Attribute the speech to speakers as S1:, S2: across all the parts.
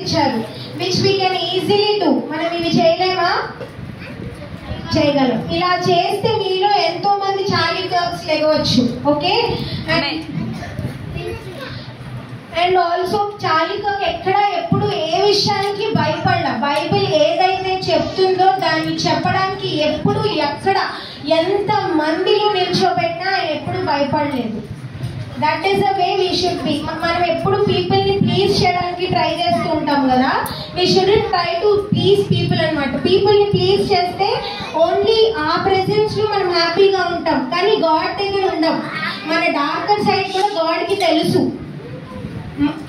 S1: ఇచ్చారు which we can easily do. మనం ఇవి చేయలేమా? చేయగలం. ఇలా చేస్తే మీలో ఎంతో మంది చార్లీ కర్క్స్ లేవచ్చు. Okay, and also Charlie Kirk ఎక్కడ ఎప్పుడు ఏ విషయానికి భయపడలా. బైబిల్ ఏదైతే చెప్తుందో దాన్ని చెప్పడానికి ఎప్పుడు ఎక్కడ ఎంత మందిలో నిల్చోబెట్టినా ఆయన ఎప్పుడు భయపడలేదు. That is the way we should be. మనం ఎప్పుడు పీపుల్ని ప్లీజ్ చేయడానికి ట్రై చేస్తూ ఉంటాం కదా. We shouldn't try to please people అనమాట. పీపుల్ని ప్లీజ్ చేస్తే ఓన్లీ ఆ ప్రెజెన్స్లో మనం హ్యాపీగా ఉంటాం, కానీ గాడ్ దగ్గర ఉండం. మన డార్కర్ సైడ్ కూడా గాడ్కి తెలుసు.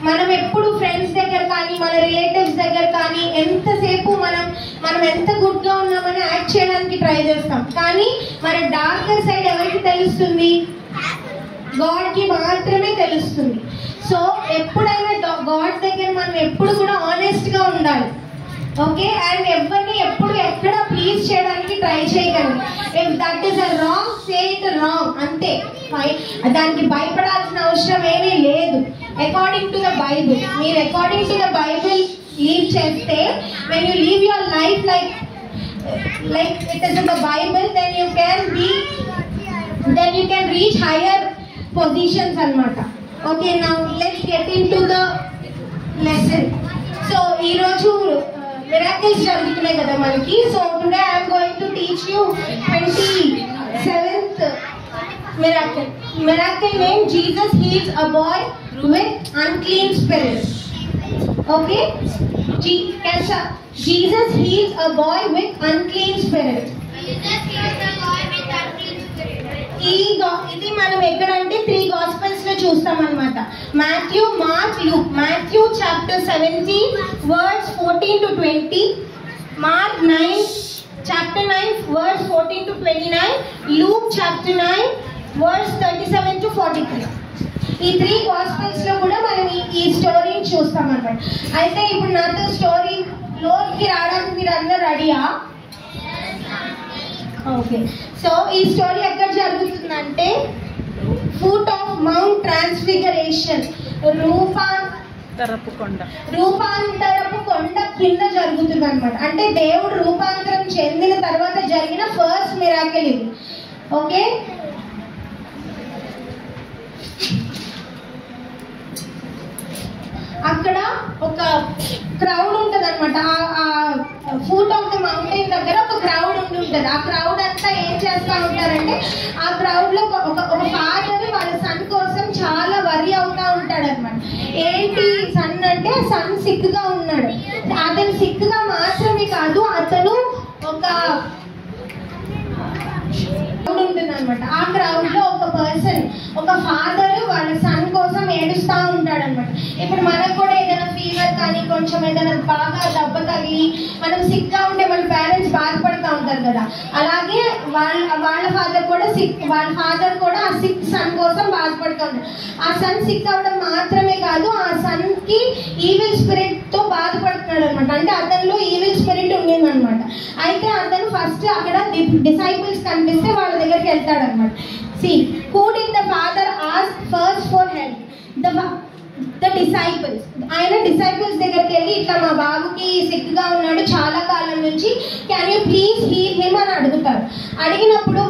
S1: మనం ఎప్పుడు ఫ్రెండ్స్ దగ్గర కానీ మన రిలేటివ్స్ దగ్గర కానీ ఎంతసేపు మనం ఎంత గుడ్గా ఉన్నామని యాక్ట్ చేయడానికి ట్రై చేస్తాం, కానీ మన డార్కర్ సైడ్ ఎవరికి తెలుస్తుంది? గాడ్కి మాత్రమే తెలుస్తుంది. సో ఎప్పుడైనా గాడ్ దగ్గర మనం ఎప్పుడు కూడా ఆనెస్ట్గా ఉండాలి. ఓకే, అండ్ ఎవరిని ఎప్పుడు ఎక్కడ ప్లీజ్ చేయడానికి ట్రై చేయగలం. If that is a wrong, say it wrong, అంతే. దానికి భయపడాల్సిన అవసరం ఏమీ లేదు. అకార్డింగ్ టు ద బైబిల్, మీరు according to the Bible leave చేస్తే, when you leave your life like it is in the Bible, then you can reach higher positions anamata. Okay, now let's get into the lesson. So ee roju miracles jarugutunayi kada manaki. So today I am going to teach you 27th miracle. Miracle name Jesus heals a boy with unclean spirits. Okay, Jesus heals a boy with unclean spirits. ఇది మనం ఎక్కడంటే 3 gospels లో చూస్తాం అన్నమాట. Matthew, mark, Luke. Matthew chapter 17 words 14 to 20, mark 9 chapter 9 words 14 to 29, Luke chapter 9 words 37 to 43. ఈ 3 gospels లో కూడా మనం ఈ స్టోరీని చూస్తాం అన్నమాట. అయితే ఇప్పుడు నాతో స్టోరీ లోకి రావడానికి మీరు అందరూ రెడీయా? ఓకే, సో ఈ స్టోరీ ఎక్కడ జరుగుతుందంటే ఫుట్ ఆఫ్ మౌంట్ ట్రాన్స్ఫిగరేషన్, రూపాంతరపు కొండ కింద జరుగుతుంది అనమాట. అంటే దేవుడు రూపాంతరం చెందిన తర్వాత జరిగిన ఫస్ట్ మిరాకిల్ ఇది. ఓకే, అక్కడ ఒక క్రౌడ్ ఉంటుంది అనమాట. ఆ ఫుట్ ఆఫ్ ద మౌంటైన్ దగ్గర ఒక క్రౌడ్ ఉంటుంది. ఆ క్రౌడ్ అంతా ఏం చేస్తూ ఉంటారంటే, ఆ క్రౌడ్ లో ఒక ఫాదర్ వాళ్ళ సన్ కోసం చాలా వరి అవుతా ఉంటాడు అనమాట. ఏంటి సన్ అంటే, సన్ సిక్ గా ఉన్నాడు. అతను సిక్ గా మాత్రమే కాదు, అతను ఒక ఉంటుంది అనమాట. ఆ క్రౌడ్ లో ఒక పర్సన్, ఒక ఫాదర్ వాళ్ళ సన్ కోసం ఏడుస్తూ ఉంటాడు అనమాట. ఇప్పుడు మనకు కూడా ఏదైనా ఫీవర్ కానీ కొంచెం ఏదైనా బాగా దెబ్బ తగిలి మనం సిక్ గా ఉంటే మన పేరెంట్స్ బాధపడుతూ ఉంటారు కదా. అలాగే వాళ్ళ ఫాదర్ కూడా ఆ సిక్ సన్ కోసం బాధపడుతూ ఉంటారు. ఆ సన్ సిక్ అవ్వడం మాత్రమే కాదు, ఆ సన్ కి ఈవిల్ స్పిరిట్ తో బాధపడుతున్నాడు అనమాట. అంటే అతనిలో ఈవిల్ స్పిరిట్ ఉండింది అనమాట. అయితే అతను ఫస్ట్ అక్కడ డిసైపుల్స్ కనిపిస్తే వాళ్ళ దగ్గరికి వెళ్తాడు అనమాట. See, who did the father ask first for help? The disciples. ఆయన డిసైపుల్స్ దగ్గరికి వెళ్ళి, ఇట్లా మా బాబుకి సిక్ గా ఉన్నాడు చాలా కాలం నుంచి, can you please heal him అని అడుగుతారు. అడిగినప్పుడు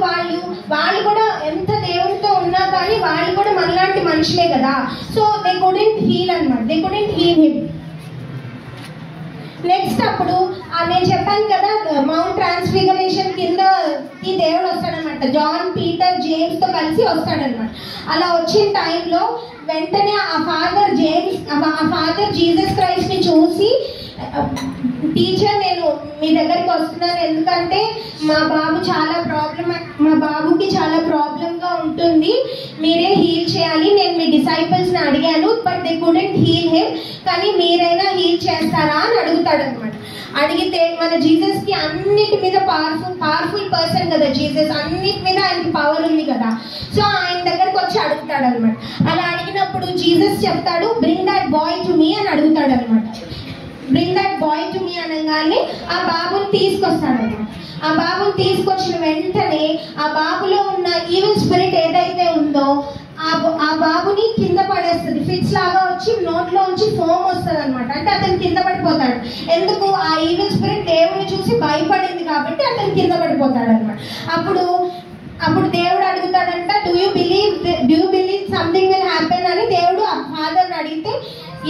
S1: వాళ్ళు కూడా ఎంత దేవుడితో ఉన్నా కానీ వాళ్ళు కూడా మనలాంటి మనుషులే కదా. సో దే కుడెంట్ హీల్ అనమాట. They couldn't heal him. Next అప్పుడు నేను చెప్పాను కదా, మౌంట్ ట్రాన్స్ఫిగరేషన్ కింద ఈ దేవుడు వస్తాడనమాట. జాన్, పీటర్, జేమ్స్ తో కలిసి వస్తాడనమాట. అలా వచ్చిన టైంలో వెంటనే ఆ ఫాదర్ జీసస్ క్రైస్ట్ ని చూసి, టీచర్ నేను మీ దగ్గరికి వస్తున్నాను, ఎందుకంటే మా బాబుకి చాలా ప్రాబ్లంగా ఉంటుంది, మీరే హీల్ చేయాలి. నేను మీ డిసైపుల్స్ని అడిగాను, but they couldn't heal him, కానీ మీరైనా హీల్ చేస్తారా అని అడుగుతాడు అనమాట. అడిగితే మన జీసస్ కి అన్నిటి మీద పవర్ఫుల్ పర్సన్ కదా జీసస్, అన్నిటి మీద ఆయనకి పవర్ ఉంది కదా. సో ఆయన దగ్గరకు వచ్చి అడుగుతాడు అనమాట. అలా అడిగినప్పుడు జీసస్ చెప్తాడు, bring that boy to me అని అడుగుతాడు అనమాట. Bring that boy to me అనగానే ఆ బాబుని తీసుకొస్తాడు అనమాట. ఆ బాబుని తీసుకొచ్చిన వెంటనే ఆ బాబులో ఉన్న ఈవిల్ స్పిరిట్ ఏదైతే ఉందో ఆ బాబుని కింద పడేస్తుంది. ఫిట్స్ లాగా వచ్చి నోట్లో నుంచి ఫోమ్ వస్తుంది అనమాట. అంటే అతను కింద పడిపోతాడు. ఎందుకు? ఆ ఈవిల్ స్పిరిట్ దేవుడిని చూసి భయపడింది కాబట్టి అతను కింద పడిపోతాడు అనమాట. అప్పుడు దేవుడు అడుగుతాడంట, do you believe something will happen అని దేవుడు ఆ ఫాదర్ని అడిగితే,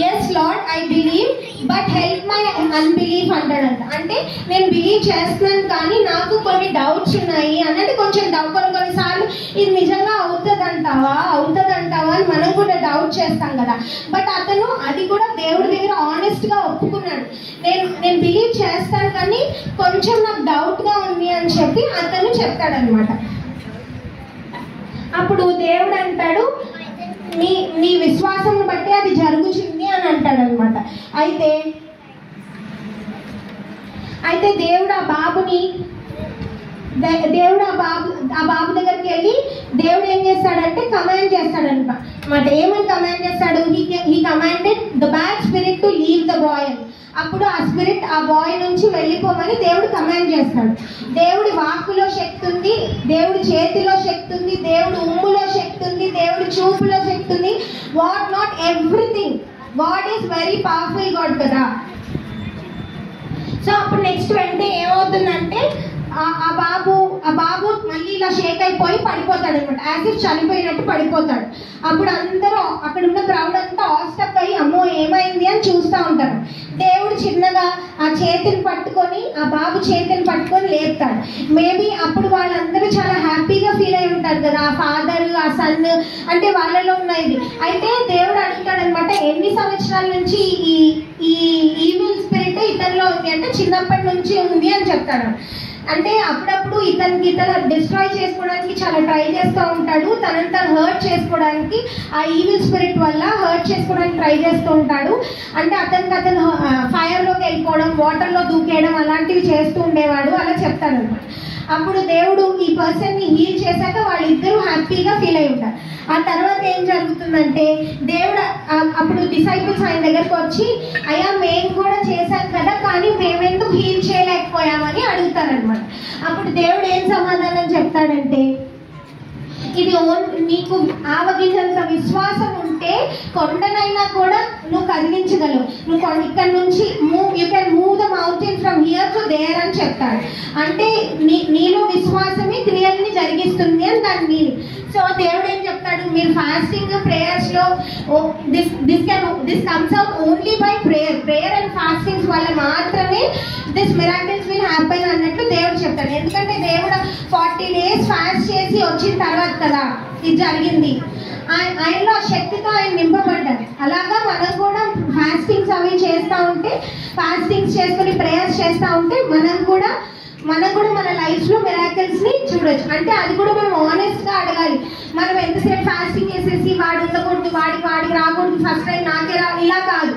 S1: yes Lord I believe but help my unbelief అంటాడంట. అంటే నేను బిలీవ్ చేస్తున్నాను కానీ నాకు కొన్ని డౌట్స్ ఉన్నాయి అన్నట్టు కొంచెం కొన్నిసార్లు ఇది నిజంగా అవుతుందంటావా అని మనం కూడా డౌట్ చేస్తాం కదా. బట్ అతను అది కూడా దేవుడి దగ్గర ఆనెస్ట్ గా ఒప్పుకున్నాడు. నేను బిలీవ్ చేస్తాను కానీ కొంచెం నాకు డౌట్ గా ఉంది అని చెప్పి అతను చెప్తాడనమాట. అప్పుడు దేవుడు అంటాడు, నీ విశ్వాసం బట్టి అది జరుగుతుంది అని అంటాడు అనమాట. అయితే దేవుడు ఆ బాబు దగ్గరికి వెళ్ళి దేవుడు ఏం చేస్తాడంటే కమాండ్ చేస్తాడనమాట. ఏమని కమాండ్ చేస్తాడు? He commanded the bad spirit to leave the boy. అప్పుడు ఆ స్పిరిట్ ఆ బాయ్ నుంచి వెళ్ళిపోమని దేవుడు కమాండ్ చేస్తాడు. దేవుడి వాక్కులో శక్తి ఉంది, దేవుడి చేతిలో శక్తి ఉంది, దేవుడి ఉమ్ములో శక్తి ఉంది, దేవుడి చూపులో శక్తి ఉంది. What not everything, God is very powerful God కదా. సో అప్పుడు నెక్స్ట్ వెంటనే ఏమవుతుందంటే ఆ బాబు మళ్ళీ ఇలా షేక్ అయిపోయి పడిపోతాడు అనమాట. యాజ్ ఇఫ్ చనిపోయినట్టు పడిపోతాడు. అప్పుడు అందరూ అక్కడ ఉన్న క్రౌడ్ అంతా ఆస్టప్ అయ్యి అమ్మో ఏమైంది అని చూస్తూ ఉంటారు. దేవుడు చిన్నగా ఆ చేతిని పట్టుకొని ఆ బాబు చేతిని పట్టుకొని లేపుతాడు. మేబీ అప్పుడు వాళ్ళందరూ చాలా హ్యాపీగా ఫీల్ అయి ఉంటారు కదా, ఆ ఫాదర్ ఆ సన్ అంటే వాళ్ళలో ఉన్నది. అయితే దేవుడు అడుగుతాడు అనమాట, ఎన్ని సంవత్సరాల నుంచి ఈ ఈవిల్ స్పిరిట్ ఇతనిలో ఉంది అంటే చిన్నప్పటి నుంచి ఉంది అని చెప్తాడు. అంటే అప్పుడప్పుడు ఇతను డిస్ట్రాయ్ చేసుకోవడానికి చాలా ట్రై చేస్తూ ఉంటాడు. తనని తను హర్ట్ చేసుకోవడానికి ఆ ఈవిల్ స్పిరిట్ వల్ల హర్ట్ చేసుకోవడానికి ట్రై చేస్తూ ఉంటాడు. అంటే అతను ఫైర్లోకి వెళ్ళిపోవడం, వాటర్లో దూకేయడం అలాంటివి చేస్తూ ఉండేవాడు. అలా చెప్తాడు అనమాట. అప్పుడు దేవుడు ఈ పర్సన్ని హీల్ చేశాక వాళ్ళిద్దరూ హ్యాపీగా ఫీల్ అయి ఉంటారు. ఆ తర్వాత ఏం జరుగుతుందంటే దేవుడు అప్పుడు డిసైపుల్స్ ఆయన దగ్గరకు వచ్చి, అయ్యా మేము కూడా చేశాం కదా కానీ మేమెందుకు హీల్ చేయలేకపోయామని అడుగుతారనమాట. అప్పుడు దేవుడు ఏం సమాధానం చెప్తాడంటే, ఇది నీకు ఆవగించంత విశ్వాసం ఉంటే కొండనైనా కూడా నువ్వు కదిలించగలవు. నువ్వు ఇక్కడ నుంచి you can move the mountain from here to their అని చెప్తాడు. అంటే నీలో విశ్వాసమే క్రియల్ని జరిగిస్తుంది అని దాని మీనింగ్. సో దేవుడు ఏం చెప్తాడు, మీరు ఫాస్టింగ్ ప్రేయర్స్ లో this comes out only by prayer and fastings వల్ల మాత్రమే దిస్ మిరాకిల్స్ విల్ హ్యాపెన్ అన్నట్లు దేవుడు చెప్తాడు. ఎందుకంటే దేవుడు 40 days ఫాస్ట్ చేసి వచ్చిన తర్వాత కదా ఇది జరిగింది. ఆయనలో శక్తితో ఆయన నింపబడ్డారు. అలాగా మనం కూడా ఫాస్టింగ్స్ అవి చేస్తూ ఉంటే, ఫాస్టింగ్స్ చేసుకుని ప్రేయర్స్ చేస్తూ ఉంటే మనం కూడా మన లైఫ్ లో మిరాకిల్స్ ని చూడొచ్చు. అంటే అది కూడా మనం ఆనెస్ట్ గా అడగాలి. మనం ఎంతసేపు ఫాస్టింగ్ చేసేసి వాడు ఉండకూడదు, వాడికి రాకూడదు, ఫస్ట్ టైం నాకే రా, ఇలా కాదు.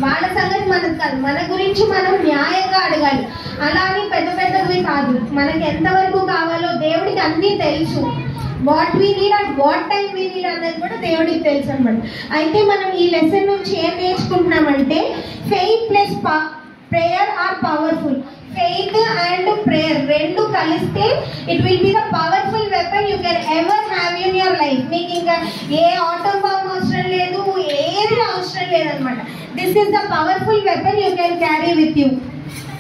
S1: వాళ్ళ సంగతి మనకు కాదు, మన గురించి మనం న్యాయంగా అడగాలి. అలా అని పెద్దవి కాదు. మనకి ఎంతవరకు కావాలో దేవుడికి అన్నీ తెలుసు. What we need and what time we need అన్నది కూడా దేవుడికి తెలుసు అనమాట. అయితే మనం ఈ లెసన్ నుంచి ఏం నేర్చుకుంటున్నామంటే, faith plus prayer are powerful. Faith and prayer రెండు కలిస్తే it will be the powerful weapon you can ever have in your life. మీకు ఇంకా ఏ ఆటం బాంబ్ అవసరం లేదు, ఏది అవసరం లేదనమాట. This is the powerful weapon you can carry with you.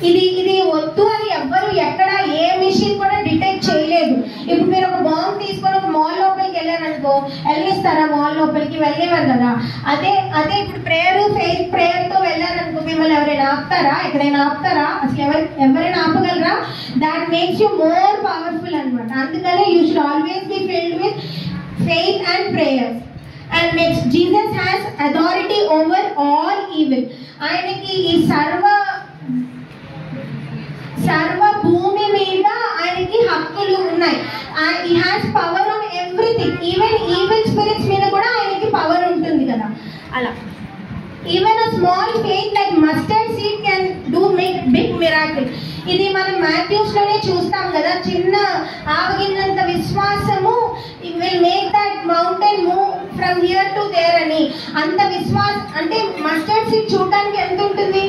S1: ఇది వద్దు అని ఎవ్వరు ఎక్కడ ఏ మిషన్ కూడా డిటెక్ట్ చేయలేదు. ఇప్పుడు మీరు ఒక బాంబ్ తీసుకొని ఒక మాల్ లోపలికి వెళ్ళారనుకో, వెళ్ళిస్తారా? మాల్ లోపలికి వెళ్ళేవారు కదా. అదే ఇప్పుడు ఫెయిత్ ప్రేయర్తో వెళ్ళారనుకో, మిమ్మల్ని ఎవరైనా ఆపుతారా? ఎక్కడైనా ఆపుతారా? అసలు ఎవరైనా ఆపగలరా? That makes you more powerful అనమాట. అందుకనే you should always be filled with faith and prayers. And next, Jesus has authority over all evil. ఆయనకి ఈ సర్వ భూమి మీద ఆయనకి హక్కులు ఉన్నాయి. He has power on everything. Even evil spirits మీద కూడా ఆయనకి పవర్ ఉంటుంది కదా. అలా even a small faith like mustard seed can do make big miracle. ఇది మనం మాథ్యూస్ లోనే చూస్తాం కదా, చిన్న ఆవగింజంత విశ్వాసము will make that mountain move from here to their అని. అంత విశ్వాసం అంటే మస్టర్డ్ సీడ్ చూడడానికి ఎంత ఉంటుంది?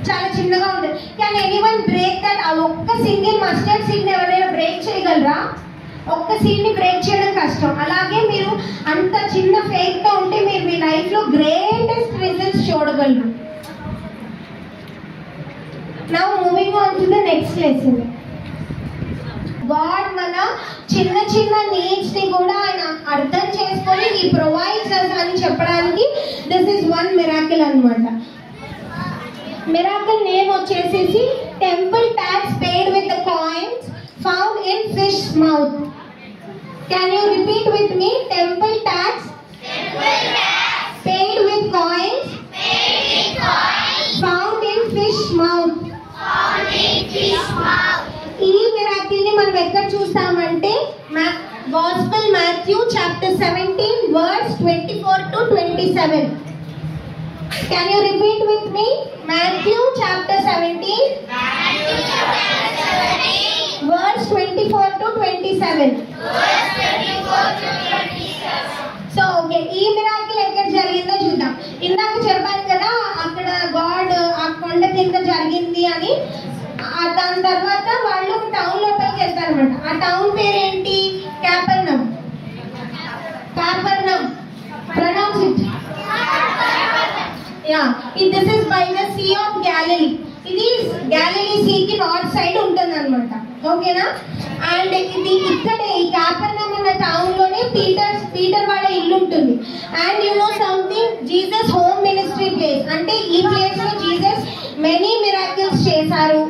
S1: చాలా చిన్నగా ఉంటుంది. Can anyone break that? ఆ ఒక్క సింగిల్ మస్టర్డ్ సీడ్ ఎవరైనా బ్రేక్ చేయగలరా? ఒక్క సీడ్ని బ్రేక్ చేయడం కష్టం. అలాగే మీరు అంత చిన్న ఫెయిత్తో ఉంటే మీరు మీ లైఫ్లో గ్రేటెస్ట్ రిజల్ట్స్ చూడగలరు. Now moving on to the next lesson. God మన చిన్న చిన్న నీడ్స్ ని కూడా ఆయన అర్థం చేసుకొని హీ ప్రొవైడ్స్ అస్ అని చెప్పడానికి దిస్ ఇస్ వన్ మిరాకిల్ అన్నమాట. మిరాకిల్ నేమ్ వచ్చేసి temple tax paid with the coins found in fish mouth. Can you repeat with me? Temple tax paid with coins found in fish mouth. ఈ miracle ని మనం ఎక్కడ చూస్తామంటే gospel Matthew chapter 17 verse 24 to 27. Can you repeat with me? Matthew chapter 17 verse 24 to 27. So okay, ఈ miracle ఎక్కడ జరిగిందో చూద్దాం. ఇందాక చెప్పాను కదా అక్కడ గాడ్ ఆ కొండ కింద జరిగింది అని. దాని తర్వాత వాళ్ళు టౌన్ లోపలికి వెళ్తారనమాట. ఆ టౌన్ పేరేంటి? Capernaum. Capernaum, pronounce it. This is by the sea of Galilee. ఇది గ్యాలిలీ సీకి నార్త్ సైడ్ ఉంటుంది అనమాట. ఓకేనా? అండ్ ఇది ఇక్కడే ఈ కాపర్నమ్ అన్న టౌన్ లోనే పీటర్ వాళ్ళ ఇల్లు ఉంటుంది. And you know something, Jesus home ministry place. అంటే ఈ ప్లేస్ లో జీసస్ మెనీ మిరాకిల్స్ చేశారు,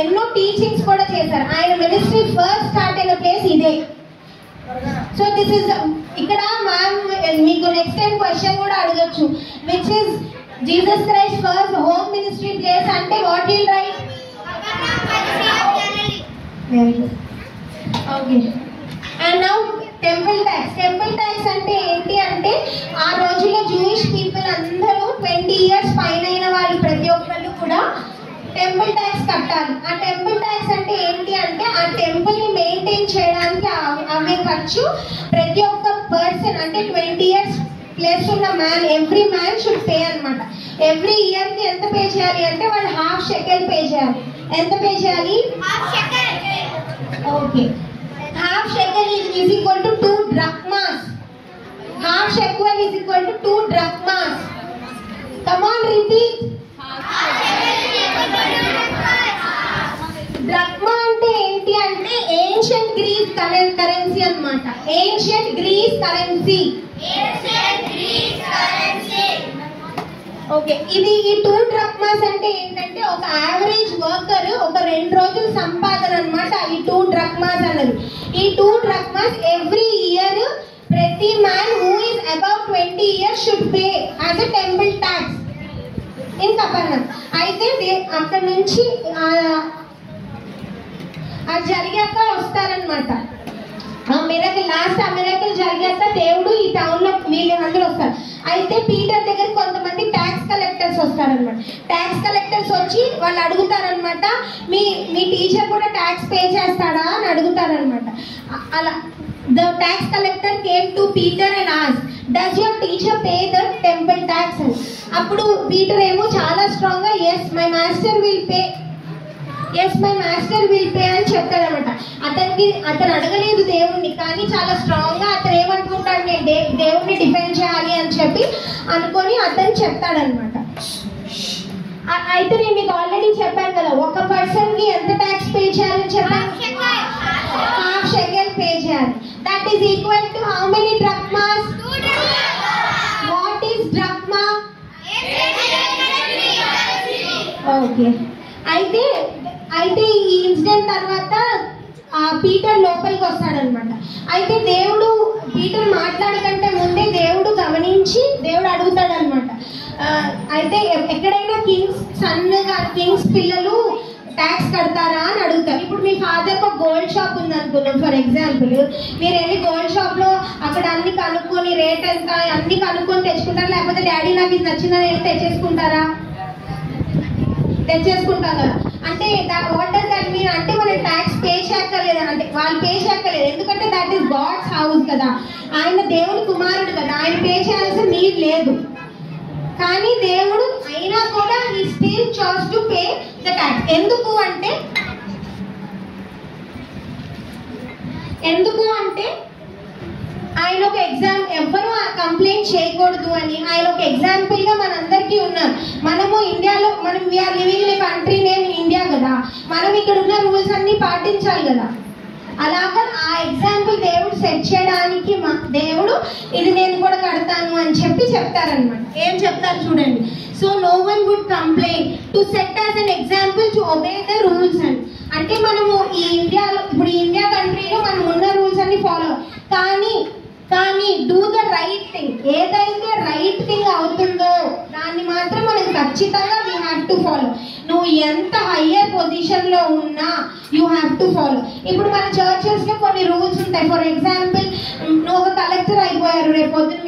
S1: ఎన్నో టీచింగ్స్ కూడా చేశారు. ఆయన మినిస్ట్రీ ఫస్ట్ స్టార్ట్ అయిన ప్లేస్ ఇదే. సో దిస్ ఇస్ ఇక్కడ మ్యామ్ మీకు నెక్స్ట్ టైం క్వశ్చన్ కూడా అడగచ్చు, which is Jesus Christ first home ministry place అంటే what will right? Very good. Okay, and now temple tax. Temple tax అంటే ఏంటి అంటే ఆ రోజుల్లో జూయిష్ పీపుల్ అందరూ 20 years పైన వాళ్ళు ప్రతి ఒక్కళ్ళు కూడా టెంపుల్ ట్యాక్స్ కట్టాలి. ఆ టెంపుల్ ట్యాక్స్ అంటే ఏంటి అంటే ఆ టెంపుల్ ని మెయింటైన్ చేయడానికి అవే ఖర్చు ప్రతి ఒక్క పర్సన్ అంటే 20 years ప్లస్ ఉన్న man, every man should pay అనమాట. ఎవ్రీ ఇయర్ కి ఎంత పే చేయాలి అంటే వాళ్ళు ½ shekel పే చేయాలి. ఎంత పే చేయాలి? Okay, ½ shekel is equal to 2 drachmas. ½ shekel is equal to 2 drachmas. Come on, repeat. Drachma అంటే ఏంటి అంటే ఏన్షియంట్ గ్రీస్ కరెన్సీ అన్నమాట. Ancient Greece currency. ఓకే, ఇది ఈ 2 drachmas అంటే ఏంటంటే ఒక యావరేజ్ వర్కర్ ఒక 2 రోజుల సంపాదన అన్నమాట ఈ 2 drachmas అన్నది. ఈ 2 drachmas ఎవ్రీ ఇయర్ ప్రతి man who is above 20 years should pay as a temple tax in Capernaum. అయితే అక్కడ నుంచి అది జరిగాక వస్తారనమాట. ఆ మిరాకిల్ జరిగాక దేవుడు ఈ టౌన్ లో వీళ్ళందరూ వస్తారు. అయితే పీటర్ దగ్గర కొంతమంది ట్యాక్స్ కలెక్టర్స్ వస్తారనమాట. ట్యాక్స్ కలెక్టర్స్ వచ్చి వాళ్ళు అడుగుతారనమాట, మీ టీచర్ కూడా ట్యాక్స్ పే చేస్తాడా అని అడుగుతారనమాట. అలా the tax collector came to Peter and asked, does your teacher pay the temple tax? అప్పుడు పీటర్ ఏమో చాలా స్ట్రాంగ్ గా yes my master will pay అని చెప్తాడనమాట. అతను అడగలేదు దేవుణ్ణి, కానీ చాలా స్ట్రాంగ్ గా అతను ఏమనుకుంటాడు, నేను దేవుణ్ణి డిఫెండ్ చేయాలి అని చెప్పి అనుకొని అతను చెప్తాడనమాట. అయితే నేను మీకు ఆల్రెడీ చెప్పాను కదా, ఒక పర్సన్ కి ఎంత ట్యాక్స్ పే చేయాలని చెప్పాను? ½ shekel పే చేయాలి. That is equal to how many drachmas? What is drachma? Okay, అయితే ఈ ఇన్సిడెంట్ తర్వాత పీటర్ లోపలికి వస్తాడనమాట. అయితే పీటర్ మాట్లాడకంటే ముందే దేవుడు గమనించి దేవుడు అడుగుతాడనమాట. అయితే ఎక్కడైనా కింగ్స్ పిల్లలు ట్యాక్స్ కడతారా అని అడుగుతారు. ఇప్పుడు మీ ఫాదర్ ఒక గోల్డ్ షాప్ ఉంది అనుకున్నాం ఫర్ ఎగ్జాంపుల్. మీరు వెళ్ళి గోల్డ్ షాప్ లో అక్కడ అన్ని కనుక్కొని రేట్ ఎంత అన్ని కనుక్కొని తెచ్చుకుంటారా, లేకపోతే డాడీ నాకు ఇది నచ్చిందని వెళ్ళి తెచ్చేసుకుంటారా? తెచ్చేసుకుంటాం కదా. అంటే వాట్ డస్ దట్ మీన్ అంటే మనం ట్యాక్స్ పే చేయక్కర్లేదు అంటే వాళ్ళు పే చేయక్కర్లేదు, ఎందుకంటే దట్ ఈస్ గాడ్స్ హౌస్ కదా, ఆయన దేవుని కుమారుడు కదా, ఆయన పే చేయాల్సిన నీడ్ లేదు. కానీ దేవుడు అయినా కూడా he still chaas to pay the tax. ఎందుకు ఎందుకు అంటే ఆయన ఒక ఎవ్వరూ కంప్లైంట్ చేయకూడదు అని ఆయన ఒక ఎగ్జాంపుల్ గా మనందరికీ ఉన్నారు. మనము ఇండియాలో we are living a country name India కదా, మనం ఇక్కడ ఉన్న రూల్స్ అన్ని పాటించాలి కదా. అలాగా ఆ ఎగ్జాంపుల్ దేవుడు సెట్ చేయడానికి దేవుడు ఇది నేను కూడా కడతాను అని చెప్తారనమాట. ఏం చెప్తారు చూడండి. So no one would complaint to set as an example to obey the rules అని. అంటే మనము ఈ ఇండియాలో ఇప్పుడు ఈ ఇండియా కంట్రీలో మనం ఉన్న రూల్స్ అన్ని ఫాలో, కానీ డూ ద రైట్ థింగ్. ఏదైతే రైట్ థింగ్ అవుతుందో దాన్ని మాత్రం మనం ఖచ్చితంగా వీ హ్యావ్ టు ఫాలో. నువ్వు ఎంత హయ్యర్ పొజిషన్ లో ఉన్నా యూ హ్యావ్ టు ఫాలో. ఇప్పుడు మన చర్చెస్ లో కొన్ని రూల్స్ ఉంటాయి. ఫర్ ఎగ్జాంపుల్, నువ్వు ఒక కలెక్టర్ అయిపోయారు, రేపు పొద్దున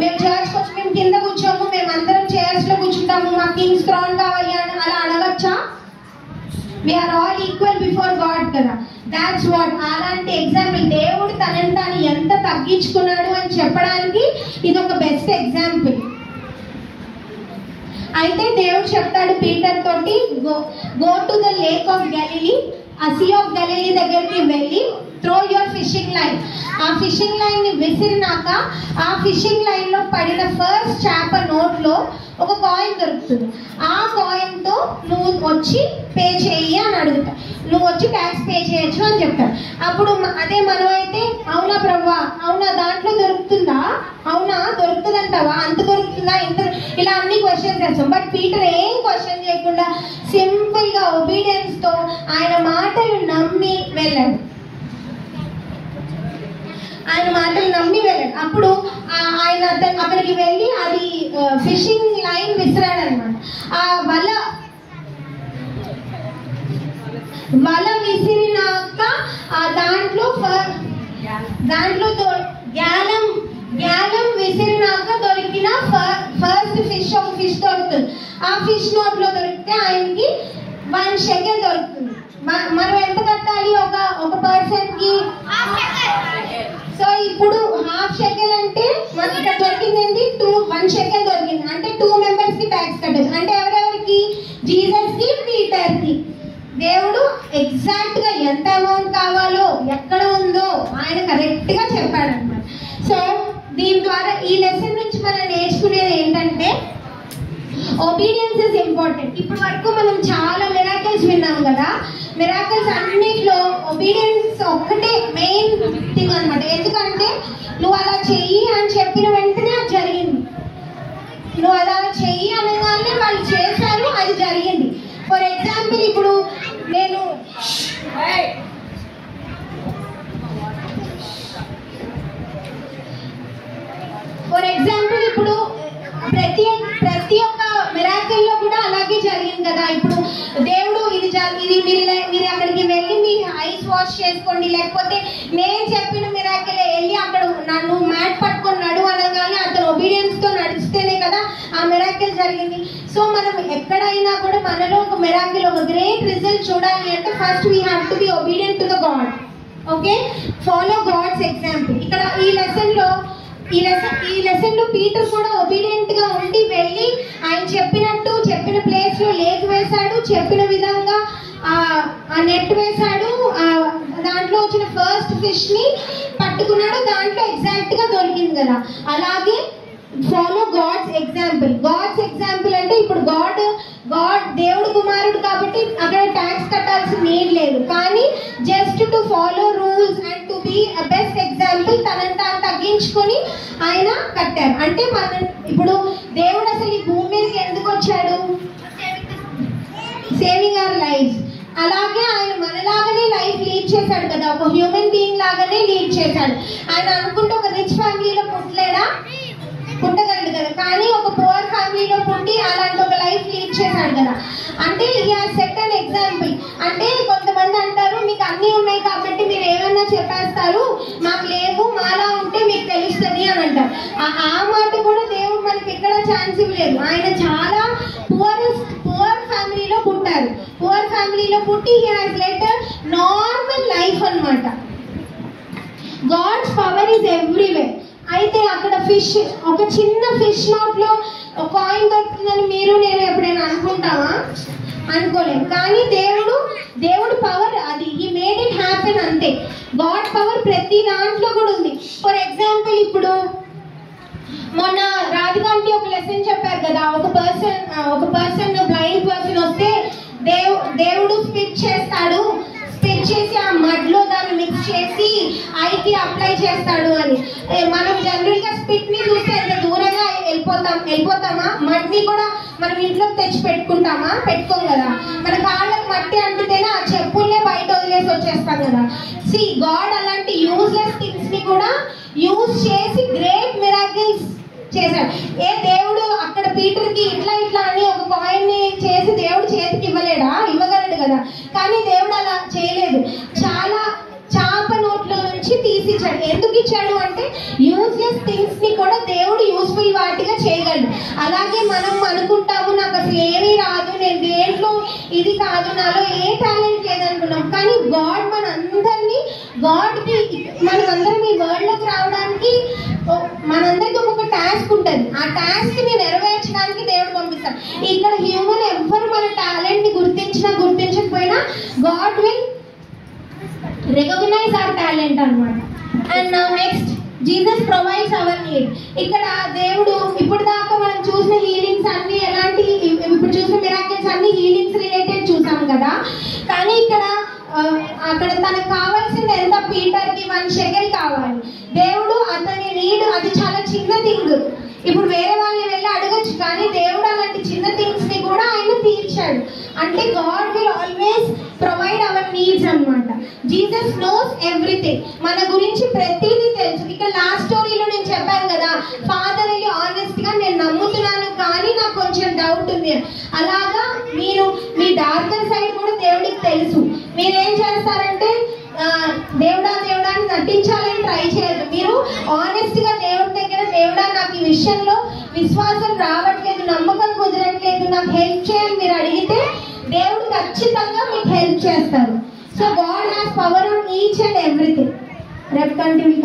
S1: మేము చర్చ్కి వచ్చి మేము కింద కూర్చోము, మేము అందరం చైర్స్ లో కూర్చుంటాము, మాకు కింగ్స్ క్రౌన్ కావాలి అని అలా అడగచ్చా? We are all equal before God కదా. That's what. అలాంటి ఎగ్జాంపుల్ దేవుడు తనని తాను ఎంత తగ్గించుకున్నాడు అని చెప్పడానికి ఇది ఒక బెస్ట్ ఎగ్జాంపుల్. అయితే దేవుడు చెప్తాడు పీటర్ తోటి, go to the lake of Galilee, ఆ సీ ఆఫ్ గలిలీ దగ్గరికి వెళ్ళి త్రో యువర్ ఫిషింగ్ లైన్. ఆ ఫిషింగ్ లైన్ ని విసిరినాక ఆ ఫిషింగ్ లైన్ లో పడిన ఫస్ట్ చేప నోట్లో ఒక కాయిన్ దొరుకుతుంది. ఆ కాయిన్ తో నువ్వు వచ్చి పే చేయి అని అడుగుతా, నువ్వు వచ్చి ట్యాక్స్ పే చేయొచ్చు అని చెప్తాడు. అప్పుడు అదే మనం అయితే అవునా ప్రభువా, అవునా దాంట్లో దొరుకుతుందా, అవునా దొరుకుతుందంటావా, అంత దొరుకుతుందా, ఇంత, ఇలా అన్ని క్వశ్చన్స్ చేస్తాం. బట్ పీటర్ ఏం క్వశ్చన్ చేయకుండా సింపుల్ గా ఒబీడియన్స్ తో ఆయన మాటలు నమ్మి వెళ్ళాడు. అప్పుడు ఆయన అక్కడికి వెళ్ళి అది ఫిషింగ్ లైన్ విసిరాడు అనమాట. ఆ వల విసిరినాక దాంట్లో గ్యాలం విసిరినాక దొరికిన ఫస్ట్ ఫిష్ ఒక ఫిష్ దొరుకుతుంది. ఆ ఫిష్ నోట్లో దొరికితే ఆయనకి 1 షెకెల్ దొరుకుతుంది. మనం ఎంత కట్టాలి ఒక పర్సన్ కి? సో ఇప్పుడు ½ షెకెల్ అంటే మనకి ఇక్కడ దొరికింది 1 షెకెల్ దొరికింది అంటే 2 మెంబర్స్ కి ట్యాక్స్ కట్టచ్చు. అంటే ఎవరెవరికి? జీసస్ కి, పీటర్ కి. దేవుడు ఎగ్జాక్ట్ గా ఎంత అమౌంట్ కావాలో ఎక్కడ ఉందో ఆయన కరెక్ట్ గా చెప్పాడు అనమాట. సో దీని ద్వారా ఈ లెసన్ నుంచి మనం నేర్చుకునేది ఏంటంటే ఒబీడియన్స్ ఇస్ ఇంపార్టెంట్. ఇప్పటి వరకు మనం చాలా మిరాకిల్స్ విన్నాం కదా. మిరాకిల్స్ అన్నిట్లో ఒబీడియన్స్ ఒక్కటే మెయిన్ థింగ్ అనమాట. ఎందుకంటే నువ్వు అలా చెయ్యి అని చెప్పిన వెంటనే అది జరిగింది. నువ్వు అలా చెయ్యి అనగానే వాళ్ళు చేశారు, అది జరిగింది. ఫర్ ఎగ్జాంపుల్ ఇప్పుడు నేను ప్రతి ఒక్క మిరాకిల్ లో కూడా అలాగే జరిగింది కదా. ఇప్పుడు దేవుడు ఇది మీరు అక్కడికి వెళ్ళి మీ ఐస్ వాష్ చేసుకోండి, లేకపోతే నేను చెప్పిన మిరాకిల్ వెళ్ళి అక్కడ నన్ను మ్యాట్ పట్టుకొని నడు అనగానే అతను ఒబీడియన్స్ తో నడిస్తేనే కదా ఆ మిరాకిల్ జరిగింది. సో మనం ఎక్కడైనా కూడా మనలో ఒక మిరాకిల్, ఒక గ్రేట్ రిజల్ట్ చూడాలి అంటే first we have to be obedient to the God. Okay, follow God's example. ఇక్కడ ఈ లెసన్ లో పీటర్ కూడా ఒబీడియంట్ గా ఉండి వెళ్ళి ఆయన చెప్పిన ప్లేస్ లో లేక్ వేశాడు, చెప్పిన విధంగా ఆ నెట్ వేశాడు, దాంట్లో వచ్చిన ఫస్ట్ ఫిష్ ని పట్టుకున్నాడు, దాంట్లో ఎగ్జాక్ట్ గా దొరికింది కదా. అలాగే ఫాలో గాడ్స్ ఎగ్జాంపుల్ అంటే ఇప్పుడు గాడ్ దేవుడు కుమారుడు కాబట్టి అక్కడ ట్యాక్స్ కట్టాల్సిన నీడ్ లేదు. కానీ just to follow rules and to be best example తనని తాను తగ్గించుకొని ఆయన కట్టారు. అంటే ఇప్పుడు దేవుడు అసలు ఈ భూమి మీదకి ఎందుకు వచ్చాడు? Saving our life. అలాగే ఆయన మనలాగానే లైఫ్ లీడ్ చేశాడు కదా, ఒక హ్యూమన్ బీయింగ్ లాగానే లీడ్ చేశాడు. ఆయన అనుకుంటే ఒక రిచ్ ఫ్యామిలీలో పుట్టగలడు కదా, కానీ ఒక పువర్ ఫ్యామిలీలో పుట్టి అలాంటి ఒక లైఫ్ లీడ్ చేశాడు కదా. అంటే he has set an example. అంటే కొంతమంది అంటారు మీకు అన్నీ ఉన్నాయి కాబట్టి మీరు ఏమైనా చెప్పేస్తారు, మాకు లేవు, మాలా ఉంటే మీకు తెలుస్తుంది అని అంటారు. ఆ మాట కూడా దేవుడు మనకి ఎక్కడ ఛాన్స్ ఇవ్వలేదు. ఆయన చాలా పువర్ ఫ్యామిలీలో పుట్టారు. పువర్ ఫ్యామిలీలో పుట్టి he has led normal life అన్నమాట. God's power is everywhere. అయితే అక్కడ ఒక చిన్న ఫిష్ నోట్ లో కాయిన్ దొరుకుతుందని మీరు నేను ఎప్పుడైనా అనుకుంటావా? అనుకోలేము. కానీ దేవుడు పవర్ అది. హి మేడ్ ఇట్ హ్యాపెన్ అంతే. గాడ్ పవర్ ప్రతి దాంట్లో కూడా ఉంది. ఫర్ ఎగ్జాంపుల్ ఇప్పుడు మొన్న రాధికాంటి ఒక లెసన్ చెప్పారు కదా, ఒక పర్సన్ బ్లైండ్ పర్సన్ వస్తే దేవుడు స్పిట్ చేస్తాడు, స్పిట్ చేసి ఆ మడ్లో దాన్ని మిక్స్ చేసి ఐకి అప్లై చేస్తాడు అని. మనం జనరల్ గా స్పిట్ ని చూస్తే ఎంత దూరంగా వెళ్ళిపోతామా? మడ్ని కూడా మనం ఇంట్లోకి తెచ్చి పెట్టుకోం కదా. మన కాళ్ళకి మట్టి అంటుతేనే ఆ చెప్పుల్నే బయట వదిలేసి వచ్చేస్తాం కదా. సి గాడ్ అలాంటి యూజ్లెస్ థింగ్స్ ని కూడా యూజ్ చేసి గ్రేట్ మిరాకిల్స్ చేశాడు. దేవుడు అక్కడ పీటర్ కి ఇట్లా అని ఒక కాయిన్ ని చేసి దేవుడు చేతికి ఇవ్వగలడు కదా, కానీ దేవుడు అలా చేయలేదు. చాలా చాప నోట్లో నుంచి తీసిచ్చాడు. ఎందుకు ఇచ్చాడు అంటే యూజ్లెస్ థింగ్స్ ని కూడా దేవుడు యూస్ఫుల్ వాటిగా చేయగలడు. అలాగే మనం అనుకుంటాము నాకు అసలు ఏమీ రాదు, నేను దేంట్లో ఇది కాదు, నాలో ఏ టాలెంట్ లేదనుకున్నాం. కానీ గాడ్ మనమందరం ఈ వరల్డ్ లోకి రావడానికి మనందరికి ఒక్కొక్క టాస్క్ ఉంటుంది. ఆ టాస్క్ ని నెరవేర్చడానికి దేవుడు పంపిస్తాడు. ఇక్కడ హ్యూమన్ ఎవ్వరు మన టాలెంట్ ని గుర్తించకపోయినా God will recognise our talent అన్నమాట. And now next Jesus provides our need. ఇక్కడ దేవుడు ఇప్పుడు దాకా మనం చూసిన హీలింగ్స్ అన్ని ఎలాంటి, ఇప్పుడు చూసిన మిరాకిల్స్ అన్ని హీలింగ్స్ రిలేటెడ్ చూసాం కదా. కానీ అక్కడ తనకు కావాల్సింది ఎంత? పీటర్ కి 1 షెకెల్ కావాలి. దేవుడు అతని నీడ్ అది చాలా చిన్న థింగ్. ఇప్పుడు వేరే వాళ్ళని వెళ్ళి అడగచ్చు, కానీ దేవుడు అలాంటి చిన్న థింగ్స్ ని కూడా ఆయన తీర్చాడు. అంటే God will always provide our needs అన్నమాట. Jesus knows everything. మన గురించి ప్రతిదీ తెలుసు. ఇక్కడ లాస్ట్ స్టోరీలో నేను చెప్పాను కదా, ఫాదర్ వెళ్ళి ఆనెస్ట్ గా నేను నమ్ముతున్నాను కానీ నాకు కొంచెం డౌట్ ఉంది. అలాగా మీరు మీ డార్కర్ సైడ్ కూడా దేవుడికి తెలుసు. మీరేం చేస్తారంటే దేవుడా అని నటించాలని ట్రై చేయదు. మీరు ఆనెస్ట్ గా దేవుడి దగ్గర, దేవుడా నాకు ఈ విషయంలో విశ్వాసం రావట్లేదు, నమ్మకం కుదరట్లేదు, నాకు హెల్ప్ చేయని మీరు అడిగితే దేవుడు ఖచ్చితంగా మీకు హెల్ప్ చేస్తారు. So God has power on each and everything. రేపు కంటిన్యూ.